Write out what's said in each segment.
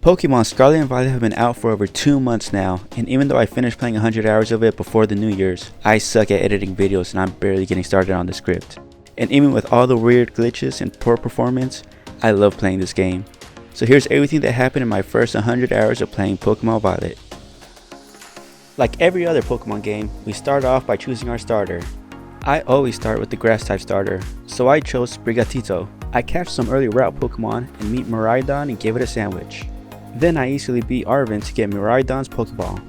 Pokemon Scarlet and Violet have been out for over 2 months now, and even though I finished playing 100 hours of it before the New Year's, I suck at editing videos and I'm barely getting started on the script. And even with all the weird glitches and poor performance, I love playing this game. So here's everything that happened in my first 100 hours of playing Pokemon Violet. Like every other Pokemon game, we start off by choosing our starter. I always start with the grass type starter, so I chose Sprigatito. I catch some early route Pokemon and meet Miraidon and give it a sandwich. Then I easily beat Arven to get Miraidon's Pokeball.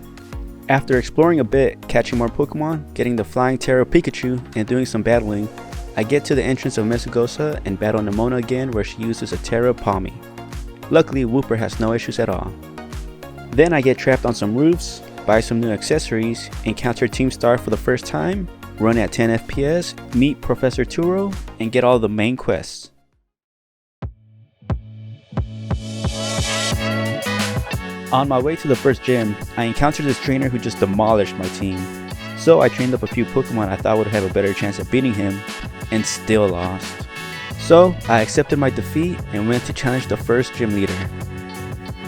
After exploring a bit, catching more Pokemon, getting the Flying Tera Pikachu, and doing some battling, I get to the entrance of Mesagosa and battle Nemona again where she uses a Tera Palmy. Luckily, Wooper has no issues at all. Then I get trapped on some roofs, buy some new accessories, encounter Team Star for the first time, run at 10 FPS, meet Professor Turo, and get all the main quests. On my way to the first gym, I encountered this trainer who just demolished my team. So I trained up a few Pokemon I thought would have a better chance at beating him, and still lost. So I accepted my defeat and went to challenge the first gym leader.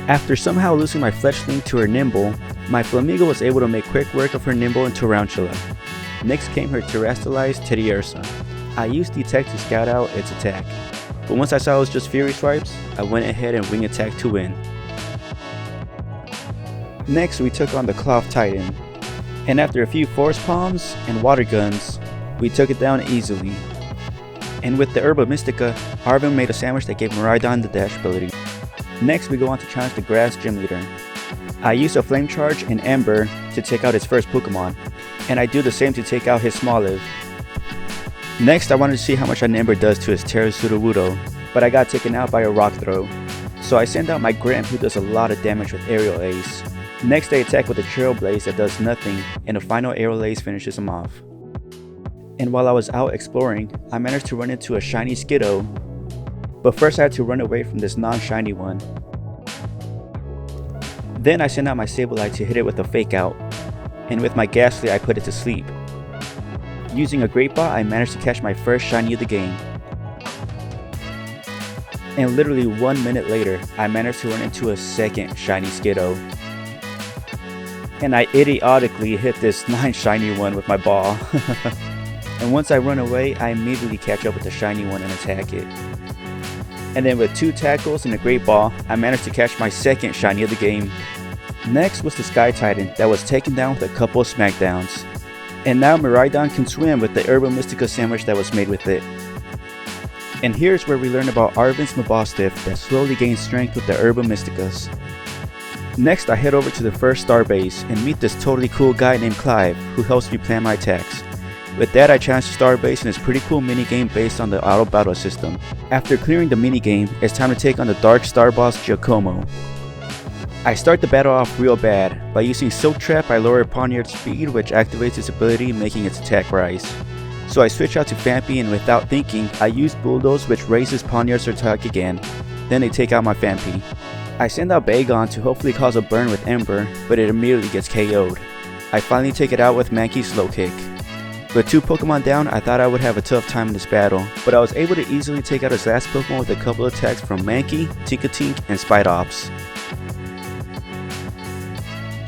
After somehow losing my Fletchling to her Nimble, my Flamigo was able to make quick work of her Nimble into Tarantula. Next came her terrestrialized Teddiursa. I used Detect to scout out its attack, but once I saw it was just Fury Swipes, I went ahead and Wing Attack to win. Next we took on the Cloth Titan, and after a few Force Palms and Water Guns, we took it down easily. And with the Herba Mystica, Arven made a sandwich that gave Miraidon the dash ability. Next we go on to challenge the Grass Gym Leader. I use a Flame Charge and Ember to take out his first Pokemon, and I do the same to take out his Smoliv. Next I wanted to see how much an Ember does to his Tera Sudowoodo, but I got taken out by a Rock Throw. So I send out my Gramp who does a lot of damage with Aerial Ace. Next I attack with a Trailblaze that does nothing, and a final Aerial Ace finishes him off. And while I was out exploring, I managed to run into a shiny Skiddo, but first I had to run away from this non-shiny one. Then I sent out my Sableye to hit it with a Fake Out, and with my Ghastly I put it to sleep. Using a Great Ball I managed to catch my first shiny of the game. And literally 1 minute later, I managed to run into a second shiny Skiddo. And I idiotically hit this 9 shiny one with my ball. And once I run away, I immediately catch up with the shiny one and attack it. And then with 2 tackles and a Great Ball, I managed to catch my second shiny of the game. Next was the Sky Titan that was taken down with a couple of smackdowns. And now Miraidon can swim with the Herba Mystica sandwich that was made with it. And here's where we learn about Arven's Mabostiff that slowly gains strength with the Herba Mysticas. Next I head over to the first star base and meet this totally cool guy named Clive who helps me plan my attacks. With that I challenge the star base in this pretty cool minigame based on the auto battle system. After clearing the minigame, it's time to take on the dark star boss Giacomo. I start the battle off real bad. By using Silk Trap I lower Pawniard's speed which activates its ability making its attack rise. So I switch out to Phanpy and without thinking I use Bulldoze which raises Pawniard's attack again. Then they take out my Phanpy. I send out Bagon to hopefully cause a burn with Ember, but it immediately gets KO'd. I finally take it out with Mankey's Slow Kick. With 2 Pokemon down, I thought I would have a tough time in this battle, but I was able to easily take out his last Pokemon with a couple of attacks from Mankey, Tinkatink, and Spidops.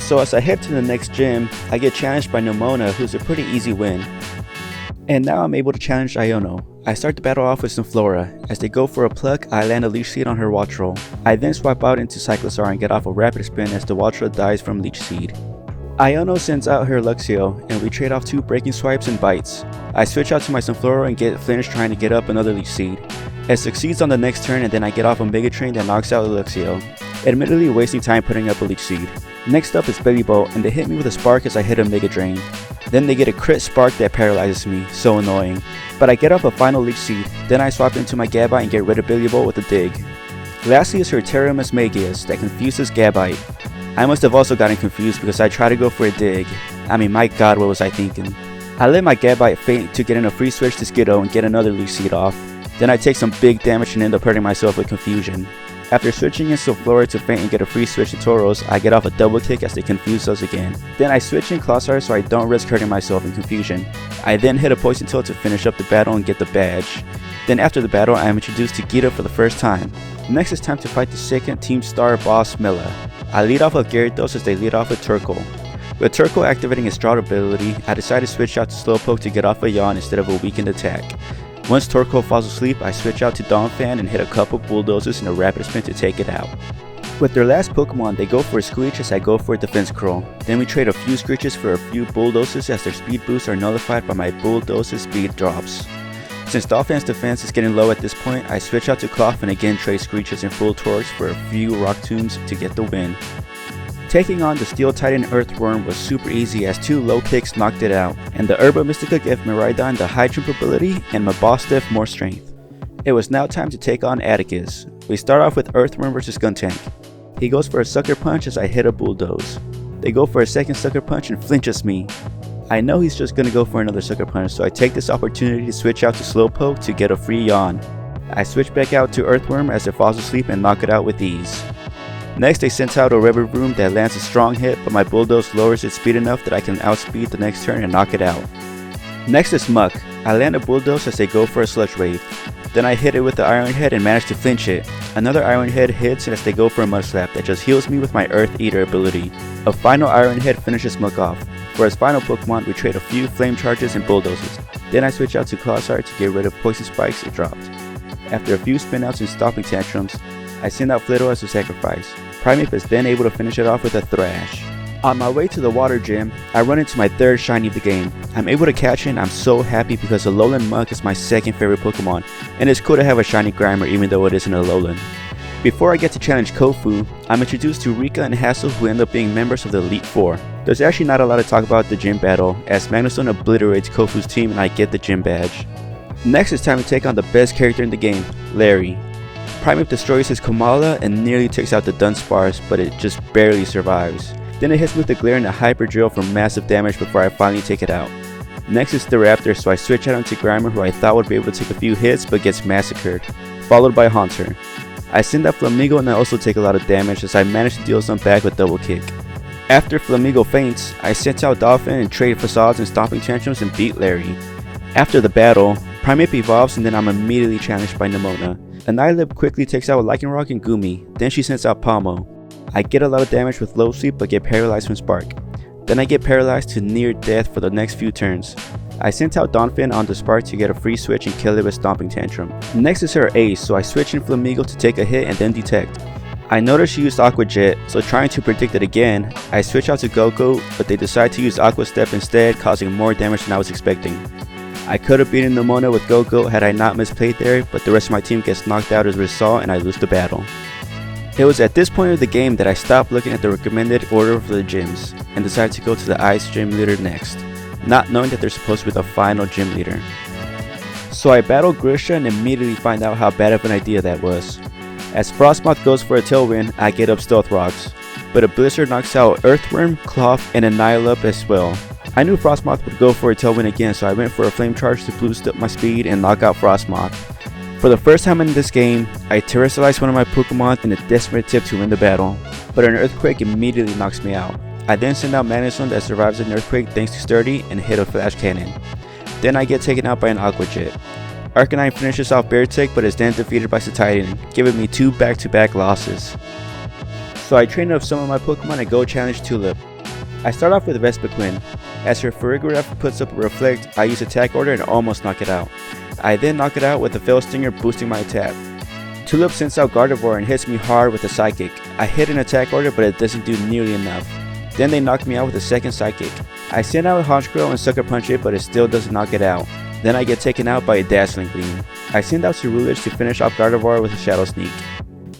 So as I head to the next gym, I get challenged by Nemona, who's a pretty easy win. And now I'm able to challenge Iono. I start the battle off with Sunflora. As they go for a pluck, I land a Leech Seed on her Waltroll. I then swap out into Cyclizar and get off a Rapid Spin as the Waltroll dies from Leech Seed. Iono sends out her Luxio, and we trade off 2 Breaking Swipes and Bites. I switch out to my Sunflora and get Flinch trying to get up another Leech Seed. It succeeds on the next turn and then I get off a Mega Train that knocks out the Luxio, admittedly wasting time putting up a Leech Seed. Next up is Belly Bolt and they hit me with a Spark as I hit a Mega Drain. Then they get a crit Spark that paralyzes me, so annoying. But I get off a final Leech Seed, then I swap into my Gabite and get rid of Belly Bolt with a Dig. Lastly is her Terramus Magius that confuses Gabite. I must have also gotten confused because I tried to go for a Dig. I mean, my god, what was I thinking? I let my Gabite faint to get in a free switch to Skiddo and get another Leech Seed off. Then I take some big damage and end up hurting myself with Confusion. After switching in Sunflora to faint and get a free switch to Tauros, I get off a double kick as they confuse us again. Then I switch in Clawstar so I don't risk hurting myself in Confusion. I then hit a Poison Tail to finish up the battle and get the badge. Then after the battle, I am introduced to Gita for the first time. Next it's time to fight the second team star boss Mela. I lead off with Gyarados as they lead off with Turkle. With Turkle activating his Drought ability, I decide to switch out to Slowpoke to get off a yawn instead of a weakened attack. Once Turkle falls asleep, I switch out to Donphan and hit a couple bulldozers in a rapid sprint to take it out. With their last Pokemon, they go for a Screech as I go for a Defense Curl. Then we trade a few Screeches for a few Bulldozers as their speed boosts are nullified by my Bulldozer speed drops. Since Donphan's defense is getting low at this point, I switch out to Cloth and again trade Screeches and Full Torques for a few Rock Tombs to get the win. Taking on the Steel Titan Earthworm was super easy as 2 low kicks knocked it out, and the Herba Mystica gave Miraidon the high jump ability and my Boss Def more strength. It was now time to take on Atticus. We start off with Earthworm vs Guntank. He goes for a Sucker Punch as I hit a Bulldoze. They go for a second Sucker Punch and flinches me. I know he's just gonna go for another Sucker Punch, so I take this opportunity to switch out to Slowpoke to get a free yawn. I switch back out to Earthworm as it falls asleep and knock it out with ease. Next they sent out a Ribombroom that lands a strong hit, but my Bulldoze lowers its speed enough that I can outspeed the next turn and knock it out. Next is Muck. I land a Bulldoze as they go for a Sludge Wave. Then I hit it with the Iron Head and manage to flinch it. Another Iron Head hits as they go for a Mud Slap that just heals me with my Earth Eater ability. A final Iron Head finishes Muck off. For his final Pokemon, we trade a few Flame Charges and Bulldozers. Then I switch out to Clawsire to get rid of Poison Spikes it dropped. After a few spinouts and stopping tantrums, I send out Flitto as a sacrifice. Primeape is then able to finish it off with a Thrash. On my way to the water gym, I run into my third shiny of the game. I'm able to catch it and I'm so happy because the Alolan Muk is my second favorite Pokemon, and it's cool to have a shiny Grimer even though it isn't a Alolan. Before I get to challenge Kofu, I'm introduced to Rika and Hassel who end up being members of the Elite Four. There's actually not a lot to talk about the gym battle, as Magnusson obliterates Kofu's team and I get the gym badge. Next it's time to take on the best character in the game, Larry. Primeape destroys his Komala and nearly takes out the Dunsparce, but it just barely survives. Then it hits me with the Glare and a Hyper Drill for massive damage before I finally take it out. Next is the Raptor, so I switch out onto Grimer who I thought would be able to take a few hits but gets massacred, followed by Haunter. I send out Flamigo and I also take a lot of damage as I manage to deal some back with Double Kick. After Flamigo faints, I sent out Dolphin and trade Facades and Stomping Tantrums and beat Larry. After the battle, Primeape evolves and then I'm immediately challenged by Nemona. Annihilip quickly takes out Lycanroc and Goomy, then she sends out Palmo. I get a lot of damage with Low Sweep but get paralyzed from Spark. Then I get paralyzed to near death for the next few turns. I sent out Donphan on the Spark to get a free switch and kill it with Stomping Tantrum. Next is her Ace, so I switch in Flamigo to take a hit and then detect. I noticed she used Aqua Jet, so trying to predict it again, I switch out to Go-Go, but they decide to use Aqua Step instead, causing more damage than I was expecting. I could have beaten Nemona with Go-Go had I not misplayed there, but the rest of my team gets knocked out as a result and I lose the battle. It was at this point of the game that I stopped looking at the recommended order for the gyms, and decided to go to the Ice Gym Leader next, not knowing that they're supposed to be the final gym leader. So I battle Grisha and immediately find out how bad of an idea that was. As Frostmoth goes for a Tailwind, I get up Stealth Rocks, but a Blizzard knocks out Earthworm, Cloth, and Annihilip as well. I knew Frostmoth would go for a Tailwind again, so I went for a Flame Charge to boost up my speed and knock out Frostmoth. For the first time in this game, I terrestrialized one of my Pokemon in a desperate tip to win the battle, but an Earthquake immediately knocks me out. I then send out Magnusson that survives an Earthquake thanks to Sturdy and hit a Flash Cannon. Then I get taken out by an Aqua Jet. Arcanine finishes off Beartick but is then defeated by Cetitan, giving me 2 back-to-back losses. So I train up some of my Pokemon and go challenge Tulip. I start off with Vespiquen. As her Farigiraf puts up a Reflect, I use Attack Order and almost knock it out. I then knock it out with a Veil Stinger boosting my attack. Tulip sends out Gardevoir and hits me hard with a Psychic. I hit an Attack Order but it doesn't do nearly enough. Then they knock me out with a second Psychic. I send out a Honchkrow and Sucker Punch it but it still doesn't knock it out. Then I get taken out by a Dazzling Gleam. I send out Ceruledge to finish off Gardevoir with a Shadow Sneak.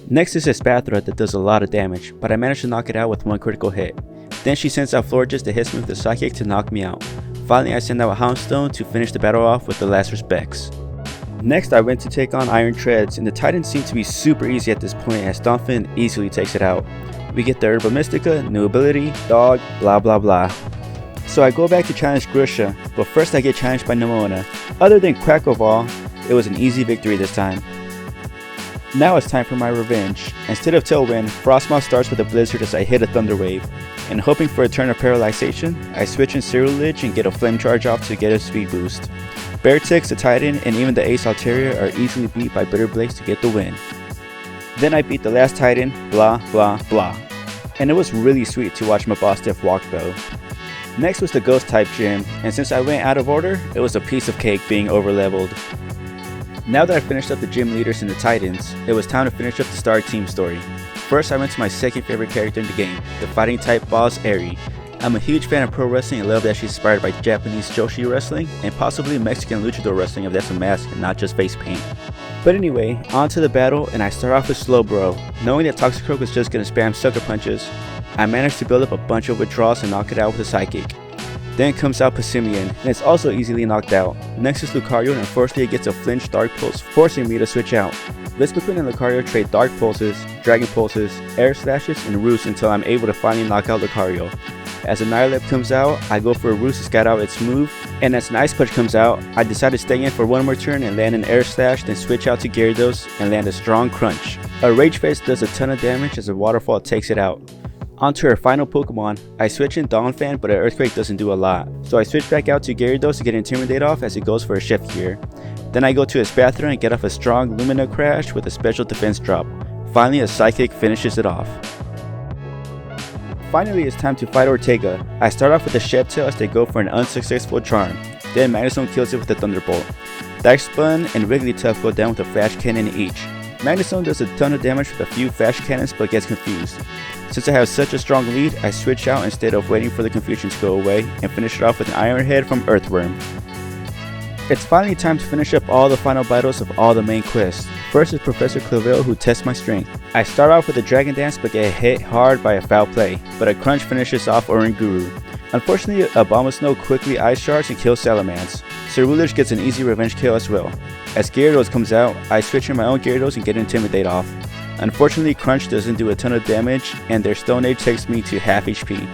Next is a Spathra that does a lot of damage, but I manage to knock it out with 1 critical hit. Then she sends out Florges to hit me with a Psychic to knock me out. Finally I send out a Houndstone to finish the battle off with the last respects. Next I went to take on Iron Treads, and the Titans seem to be super easy at this point as Donphan easily takes it out. We get the Herba Mystica, new ability, dog, blah blah blah. So I go back to challenge Grisha, but first I get challenged by Nemona. Other than Quackoval, it was an easy victory this time. Now it's time for my revenge. Instead of Tailwind, Frostmoth starts with a Blizzard as I hit a Thunder Wave. And hoping for a turn of Paralyzation, I switch in Ceruledge and get a Flame Charge off to get a speed boost. Beartix, the Titan, and even the Ace Altaria are easily beat by Bitter Blaze to get the win. Then I beat the last Titan, blah blah blah. And it was really sweet to watch my boss Def walk though. Next was the Ghost type gym, and since I went out of order, it was a piece of cake being overleveled. Now that I finished up the gym leaders and the Titans, it was time to finish up the Star Team story. First I went to my second favorite character in the game, the fighting type boss Eri. I'm a huge fan of pro wrestling and love that she's inspired by Japanese Joshi wrestling and possibly Mexican luchador wrestling if that's a mask and not just face paint. But anyway, on to the battle, and I start off with Slowbro. Knowing that Toxicroak was just gonna spam sucker punches, I managed to build up a bunch of withdrawals and knock it out with a Psychic. Then comes out Passimian, and it's also easily knocked out. Next is Lucario, and unfortunately it gets a flinch Dark Pulse, forcing me to switch out. Vespiquen and Lucario trade Dark Pulses, Dragon Pulses, Air Slashes, and Roosts until I'm able to finally knock out Lucario. As Annihilate comes out, I go for a Roost to scout out its move, and as an Ice Punch comes out, I decide to stay in for one more turn and land an Air Slash, then switch out to Gyarados and land a strong Crunch. A Rage Face does a ton of damage as a Waterfall takes it out. Onto her final Pokemon, I switch in Donphan, but an Earthquake doesn't do a lot, so I switch back out to Gyarados to get Intimidate off as it goes for a Shift Gear. Then I go to Espathra and get off a strong Lumina Crash with a special defense drop. Finally a Psychic finishes it off. Finally it's time to fight Ortega. I start off with a Shed Tail as they go for an unsuccessful charm. Then Magnezone kills it with a Thunderbolt. Darkspun and Wigglytuff go down with a Flash Cannon each. Magnezone does a ton of damage with a few Flash Cannons but gets confused. Since I have such a strong lead, I switch out instead of waiting for the confusion to go away and finish it off with an Iron Head from Earthworm. It's finally time to finish up all the final battles of all the main quests. First is Professor Clavel, who tests my strength. I start off with a Dragon Dance but get hit hard by a foul play, but a Crunch finishes off Oranguru. Unfortunately, Abomasnow quickly Ice Shards and kills Salamence. Ceruledge gets an easy revenge kill as well. As Gyarados comes out, I switch in my own Gyarados and get Intimidate off. Unfortunately, Crunch doesn't do a ton of damage, and their Stone Edge takes me to half HP.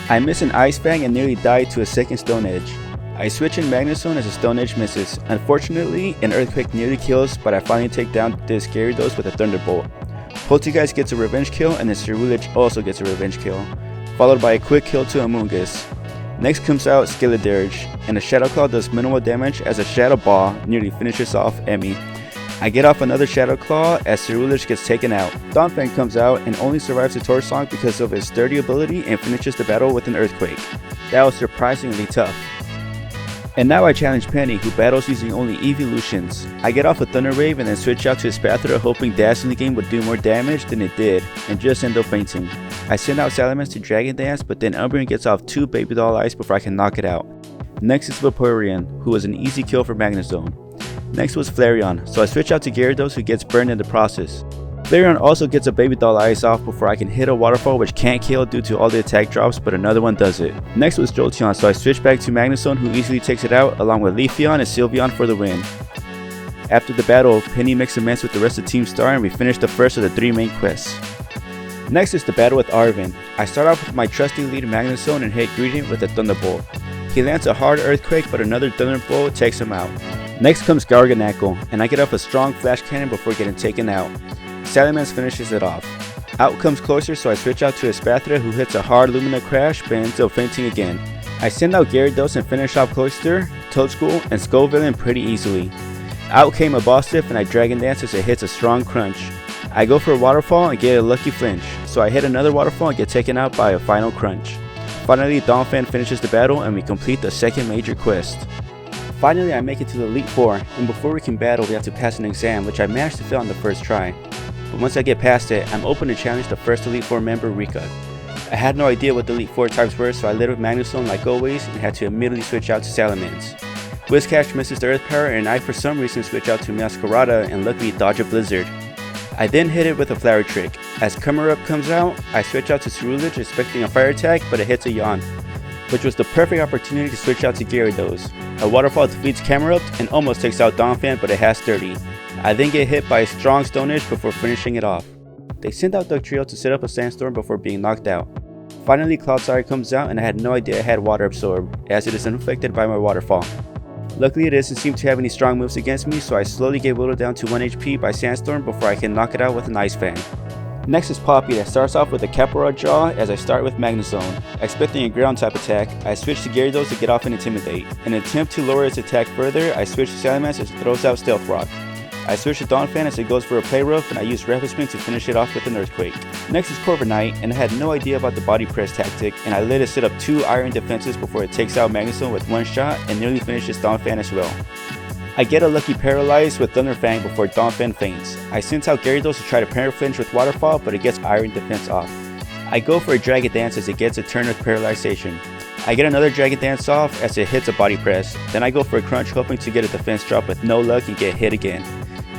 I miss an Ice Fang and nearly die to a second Stone Edge. I switch in Magnezone as a Stone Edge misses. Unfortunately, an Earthquake nearly kills, but I finally take down this Gyarados with a Thunderbolt. Poltergeist gets a revenge kill, and then Ceruledge also gets a revenge kill, followed by a quick kill to Amoonguss. Next comes out Skeledirge, and a Shadow Claw does minimal damage as a Shadow Ball nearly finishes off Emmy. I get off another Shadow Claw as Ceruledge gets taken out. Donphan comes out and only survives the Torch Song because of his sturdy ability and finishes the battle with an Earthquake. That was surprisingly tough. And now I challenge Penny, who battles using only evolutions. I get off a Thunder Wave and then switch out to Espathra, hoping Dazzling Game would do more damage than it did, and just end up fainting. I send out Salamence to Dragon Dance, but then Umbreon gets off 2 Baby Doll Ice before I can knock it out. Next is Vaporeon, who was an easy kill for Magnezone. Next was Flareon, so I switch out to Gyarados, who gets burned in the process. Flareon also gets a Baby Doll Ice off before I can hit a Waterfall which can't kill due to all the attack drops, but another one does it. Next was Jolteon, so I switch back to Magnezone, who easily takes it out along with Leafeon and Sylveon for the win. After the battle, Penny makes amends with the rest of Team Star and we finish the first of the 3 main quests. Next is the battle with Arven. I start off with my trusty lead Magnezone and hit Greedent with a Thunderbolt. He lands a hard Earthquake, but another Thunderbolt takes him out. Next comes Garganacl, and I get off a strong Flash Cannon before getting taken out. Salamence finishes it off. Out comes Cloyster, so I switch out to Espathra, who hits a hard Lumina Crash but ends up fainting again. I send out Gyarados and finish off Cloyster, Toadschool, and Skullvillain pretty easily. Out came a Bostiff and I Dragon Dance as it hits a strong Crunch. I go for a Waterfall and get a lucky flinch, so I hit another Waterfall and get taken out by a final Crunch. Finally, Donphan finishes the battle and we complete the second major quest. Finally, I make it to the Elite Four, and before we can battle we have to pass an exam, which I managed to fail on the first try. But once I get past it, I'm open to challenge the first Elite Four member, Rika. I had no idea what the Elite Four types were, so I led with Magnezone like always and had to immediately switch out to Salamence. Whiscash misses the Earth Power and I for some reason switch out to Masquerada and luckily dodge a Blizzard. I then hit it with a Flower Trick. As Camerupt comes out, I switch out to Ceruledge expecting a Fire attack, but it hits a Yawn, which was the perfect opportunity to switch out to Gyarados. A Waterfall defeats Camerupt and almost takes out Donphan, but it has 30. I then get hit by a strong Stone Edge before finishing it off. They sent out Dugtrio to set up a Sandstorm before being knocked out. Finally, Cloudsire comes out and I had no idea it had Water Absorb, as it is unaffected by my Waterfall. Luckily it doesn't seem to have any strong moves against me, so I slowly get whittled down to 1 HP by Sandstorm before I can knock it out with an Ice Fang. Next is Poppy that starts off with a Caporal Jaw as I start with Magnezone. Expecting a ground type attack, I switch to Gyarados to get off and Intimidate. In an attempt to lower its attack further, I switch to Salamence as it throws out Stealth Rock. I switch to Donphan as it goes for a Play Rough, and I use Rapid Spin to finish it off with an Earthquake. Next is Corviknight, and I had no idea about the body press tactic, and I let it set up 2 iron defenses before it takes out Magnezone with 1 shot and nearly finishes Donphan as well. I get a lucky Paralyze with Thunder Fang before Donphan faints. I send out Gyarados to try to Parry Flinch with Waterfall, but it gets Iron Defense off. I go for a Dragon Dance as it gets a turn with Paralyzation. I get another Dragon Dance off as it hits a Body Press. Then I go for a Crunch hoping to get a defense drop with no luck and get hit again.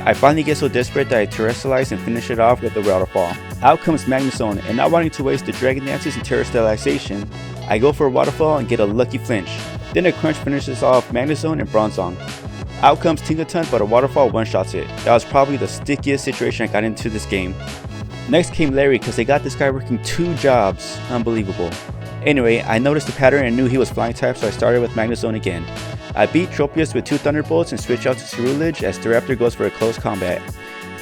I finally get so desperate that I Terrestrialize and finish it off with a Waterfall. Out comes Magnezone, and not wanting to waste the Dragon Dances and Terrestrialization, I go for a Waterfall and get a lucky flinch. Then a Crunch finishes off Magnezone and Bronzong. Out comes Tinkaton, but a Waterfall one-shots it. That was probably the stickiest situation I got into this game. Next came Larry because they got this guy working 2 jobs. Unbelievable. Anyway, I noticed the pattern and knew he was flying type, so I started with Magnezone again. I beat Tropius with 2 Thunderbolts and switch out to Ceruledge as Staraptor goes for a close combat.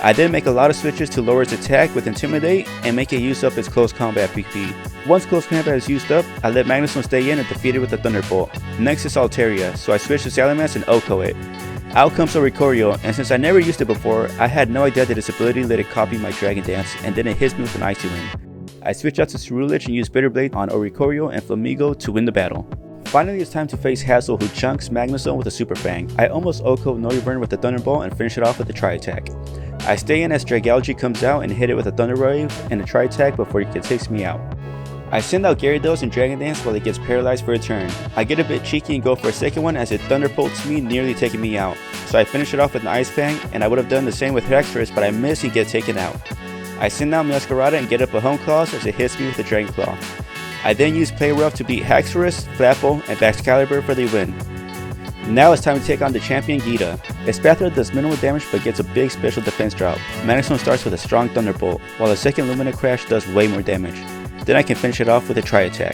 I then make a lot of switches to lower its attack with Intimidate and make it use up its close combat PP. Once close combat is used up, I let Magnezone stay in and defeat it with a Thunderbolt. Next is Altaria, so I switch to Salamence and OHKO it. Out comes Oricorio, and since I never used it before, I had no idea that its ability let it copy my Dragon Dance, and then it hits me with an Icy Wind. I switch out to Ceruledge and use Bitter Blade on Oricorio and Flamigo to win the battle. Finally, it's time to face Hassel, who chunks Magnezone with a Super Fang. I almost OHKO Noivern with a Thunderbolt and finish it off with a Tri-Attack. I stay in as Dragalge comes out and hit it with a Thunder Wave and a Tri-Attack before it takes me out. I send out Gyarados and Dragon Dance while it gets paralyzed for a turn. I get a bit cheeky and go for a second one as it Thunderbolts me, nearly taking me out. So I finish it off with an Ice Fang, and I would have done the same with Haxorus, but I miss and get taken out. I send out Meowscarada and get up a Home Claws as it hits me with a Dragon Claw. I then use Play Rough to beat Haxorus, Flapple, and Baxcalibur for the win. Now it's time to take on the champion Geeta. Espathra does minimal damage but gets a big special defense drop. Magnezone starts with a strong Thunderbolt, while the second Lumina Crash does way more damage. Then I can finish it off with a Tri-Attack.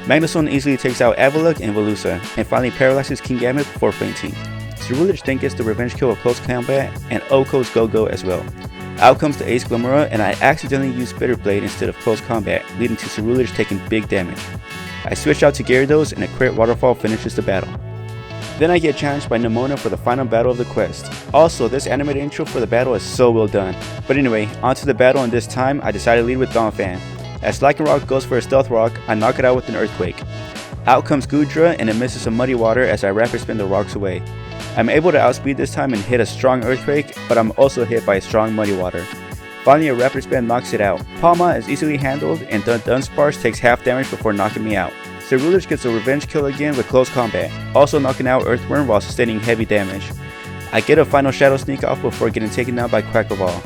Magnezone easily takes out Avalugg and Velusa, and finally paralyzes Kingambit before fainting. Ceruledge then gets the revenge kill of close combat, and OHKO's Go-Go as well. Out comes the Ace Glimmera, and I accidentally used Bitter Blade instead of close combat, leading to Ceruledge taking big damage. I switch out to Gyarados, and a crit Waterfall finishes the battle. Then I get challenged by Nemona for the final battle of the quest. Also, this animated intro for the battle is so well done. But anyway, onto the battle, and this time I decided to lead with Donphan. As Lycanroc goes for a Stealth Rock, I knock it out with an Earthquake. Out comes Goodra, and it misses some Muddy Water as I Rapid Spin the rocks away. I'm able to outspeed this time and hit a strong Earthquake, but I'm also hit by a strong Muddy Water. Finally, a Rapid Spin knocks it out. Palma is easily handled, and Dunsparce takes half damage before knocking me out. Ceruledge gets a revenge kill again with close combat, also knocking out Earthworm while sustaining heavy damage. I get a final Shadow Sneak off before getting taken out by Quackleval.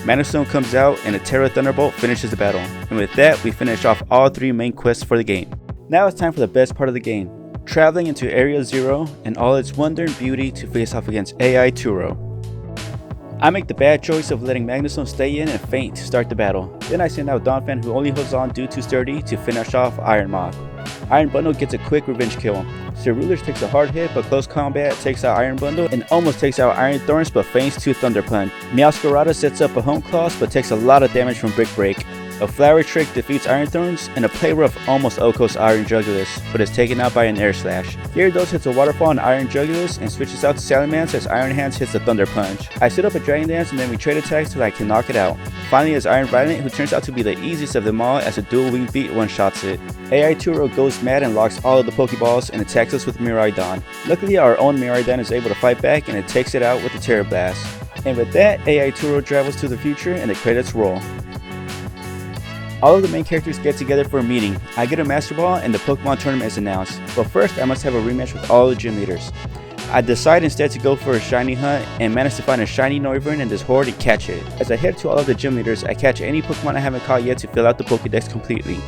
Magnezone comes out and a Terra Thunderbolt finishes the battle, and with that we finish off all 3 main quests for the game. Now it's time for the best part of the game, traveling into Area 0 and all its wonder and beauty to face off against AI Turo. I make the bad choice of letting Magnezone stay in and faint to start the battle. Then I send out Donphan, who only holds on due to sturdy, to finish off Iron Moth. Iron Bundle gets a quick revenge kill. Ceruledge takes a hard hit, but close combat takes out Iron Bundle and almost takes out Iron Thorns, but feints to Thunder Punch. Meowscarada sets up a Home Claws but takes a lot of damage from Brick Break. A Flower Trick defeats Iron Thorns, and a Play Rough almost OHKOs Iron Jugulis, but is taken out by an Air Slash. Gyarados hits a Waterfall on Iron Jugulis and switches out to Salamence as Iron Hands hits a Thunder Punch. I set up a Dragon Dance and then we trade attacks till I can knock it out. Finally is Iron Violent, who turns out to be the easiest of them all as a dual wing beat one-shots it. AI Turo goes mad and locks all of the Pokeballs and attacks us with Miraidon. Luckily our own Miraidon is able to fight back and it takes it out with the Terra Blast. And with that, AI Turo travels to the future and the credits roll. All of the main characters get together for a meeting. I get a Master Ball and the Pokemon tournament is announced, but first I must have a rematch with all the gym leaders. I decide instead to go for a shiny hunt and manage to find a shiny Noivern in this horde and catch it. As I head to all of the gym leaders, I catch any Pokemon I haven't caught yet to fill out the Pokédex completely.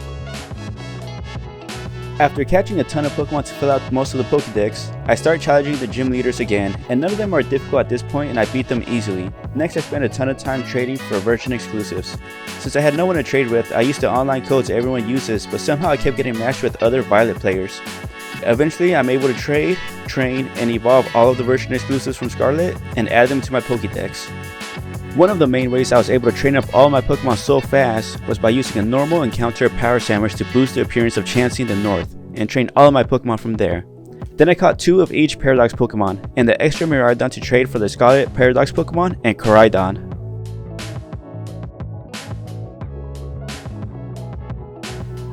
After catching a ton of Pokemon to fill out most of the Pokédex, I start challenging the gym leaders again, and none of them are difficult at this point and I beat them easily. Next I spend a ton of time trading for version exclusives. Since I had no one to trade with, I used the online codes everyone uses, but somehow I kept getting matched with other Violet players. Eventually I'm able to trade, train, and evolve all of the version exclusives from Scarlet and add them to my Pokédex. One of the main ways I was able to train up all my Pokemon so fast was by using a normal encounter power sandwich to boost the appearance of Chansey in the north, and train all of my Pokemon from there. Then I caught 2 of each Paradox Pokemon, and the extra Miraidon to trade for the Scarlet Paradox Pokemon and Koraidon.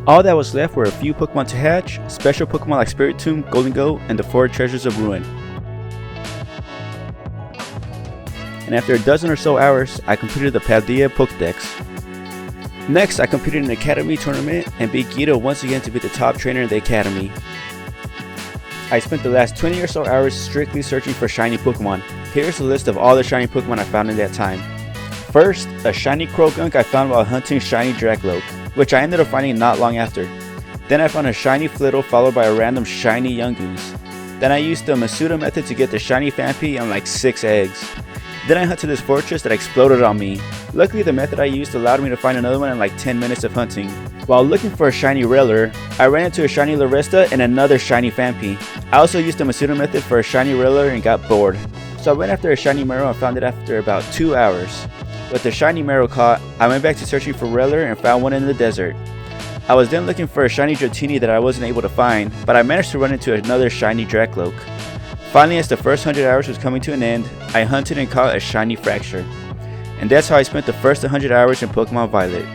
All that was left were a few Pokemon to hatch, special Pokemon like Spiritomb, Goldengo, and the 4 Treasures of Ruin. And after a dozen or so hours, I completed the Paldea Pokedex. Next, I competed in an Academy tournament and beat Guido once again to be the top trainer in the Academy. I spent the last 20 or so hours strictly searching for shiny Pokemon. Here's a list of all the shiny Pokemon I found in that time. First, a shiny Croagunk I found while hunting shiny Dracloak, which I ended up finding not long after. Then I found a shiny Flittle followed by a random shiny Yungoos. Then I used the Masuda method to get the shiny Phanpy and like 6 eggs. Then I hunted this fortress that exploded on me. Luckily the method I used allowed me to find another one in like 10 minutes of hunting. While looking for a shiny Railer, I ran into a shiny Laresta and another shiny Phanpy. I also used the Masuda method for a shiny Railer and got bored. So I went after a shiny Mero and found it after about 2 hours. With the shiny Mero caught, I went back to searching for Railer and found one in the desert. I was then looking for a shiny Dratini that I wasn't able to find, but I managed to run into another shiny Dracloak. Finally, as the first 100 hours was coming to an end, I hunted and caught a shiny Fracture. And that's how I spent the first 100 hours in Pokemon Violet.